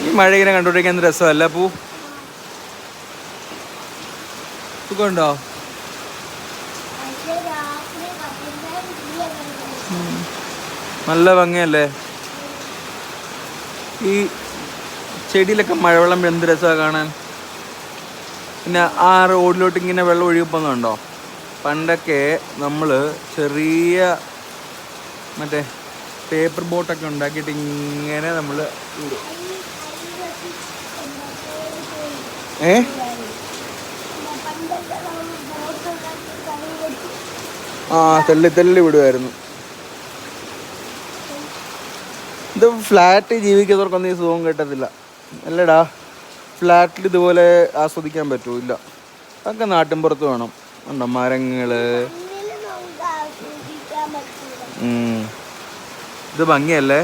ഈ മഴ ഇങ്ങനെ കണ്ടോണ്ടിരിക്കാൻ രസമല്ല പൂ? സുഖമുണ്ടോ? നല്ല ഭംഗിയല്ലേ ഈ ചെടിയിലൊക്കെ മഴവെള്ളം എന്ത് രസമാണ് കാണാൻ. പിന്നെ ആ റോഡിലോട്ട് ഇങ്ങനെ വെള്ളം ഒഴുകിപ്പോന്നുണ്ടോ? പണ്ടൊക്കെ നമ്മൾ ചെറിയ മറ്റേ പേപ്പർ ബോട്ടൊക്കെ ഉണ്ടാക്കിയിട്ട് ഇങ്ങനെ നമ്മൾ തെള്ളി തെള്ളി വിടുമായിരുന്നു. ഇത് ഫ്ലാറ്റ് ജീവിക്കുന്നവർക്കൊന്നും ഈ സുഖം കിട്ടത്തില്ല അല്ലേടാ. ഫ്ലാറ്റിൽ ഇതുപോലെ ആസ്വദിക്കാൻ പറ്റുമോ? ഇല്ല. അതൊക്കെ നാട്ടിൻപുറത്ത് വേണം. ഉണ്ടോ മരങ്ങള്. ഇത് ഭംഗിയല്ലേ.